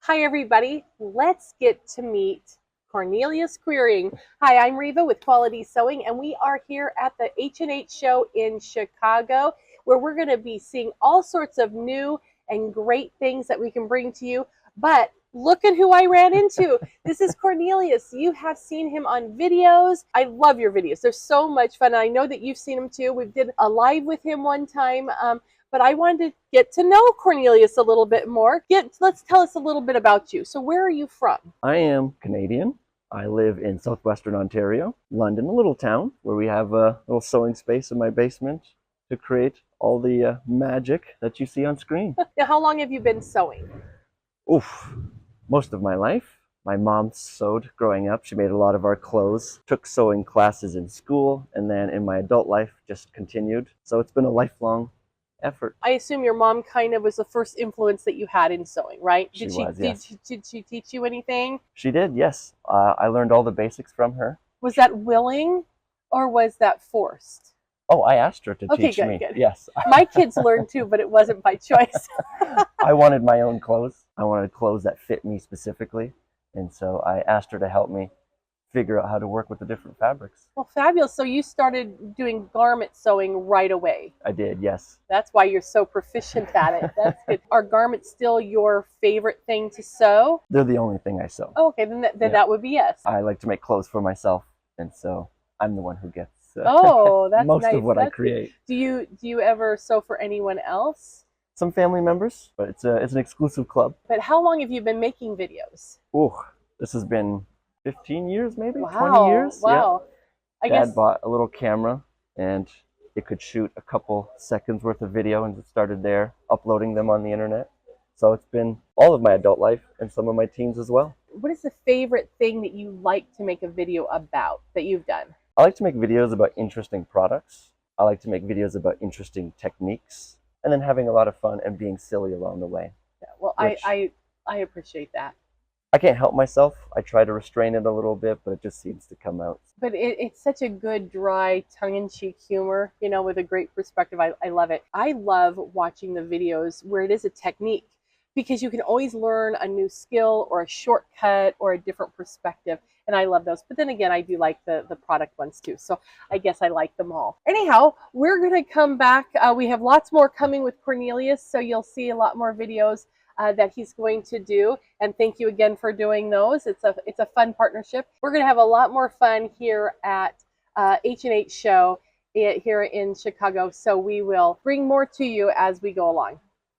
Hi, everybody. Let's get to meet Cornelius Quiring. Hi, I'm Reva with Quality Sewing, and we are here at the H+H show in Chicago, where we're going to be seeing all sorts of new and great things that we can bring to you. But look at who I ran into. This is Cornelius. You have seen him on videos. I love your videos. They're so much fun. I know that you've seen him too. We did a live with him one time. But I wanted to get to know Cornelius a little bit more. Let's tell us a little bit about you. So where are you from? I am Canadian. I live in southwestern Ontario, London, a little town where we have a little sewing space in my basement to create all the magic that you see on screen. Now, how long have you been sewing? Oof, most of my life. My mom sewed growing up. She made a lot of our clothes, took sewing classes in school, and then in my adult life just continued. So it's been a lifelong effort. I assume your mom kind of was the first influence that you had in sewing, right? She was, yes. Did she teach you anything? She did, yes. I learned all the basics from her. Was that willing or was that forced? Oh, I asked her to teach me. Good. Yes. My kids learned too, but it wasn't by choice. I wanted my own clothes. I wanted clothes that fit me specifically. And so I asked her to help me figure out how to work with the different fabrics. Well, fabulous. So you started doing garment sewing right away. I did, yes. That's why you're so proficient at it. That's good. Are garments still your favorite thing to sew? They're the only thing I sew. Oh, okay, then that would be yes. I like to make clothes for myself, and so I'm the one who gets oh, that's most nice. of what that's I create. Good. Do you ever sew for anyone else? Some family members, but it's an exclusive club. But how long have you been making videos? Ooh, this has been 15 years, maybe. Wow. 20 years. Wow. Yeah. Dad bought a little camera, and it could shoot a couple seconds worth of video, and it started there, uploading them on the internet. So it's been all of my adult life and some of my teens as well. What is the favorite thing that you like to make a video about that you've done? I like to make videos about interesting products. I like to make videos about interesting techniques, and then having a lot of fun and being silly along the way. Yeah, well, I appreciate that. I can't help myself. I try to restrain it a little bit, but it just seems to come out. But it's such a good, dry, tongue-in-cheek humor, with a great perspective. I love it. I love watching the videos where it is a technique, because you can always learn a new skill or a shortcut or a different perspective. And I love those. But then again, I do like the product ones too. So I guess I like them all. Anyhow, we're going to come back. We have lots more coming with Cornelius. So you'll see a lot more videos that he's going to do. And thank you again for doing those. It's a fun partnership. We're going to have a lot more fun here at H+H show here in Chicago. So we will bring more to you as we go along.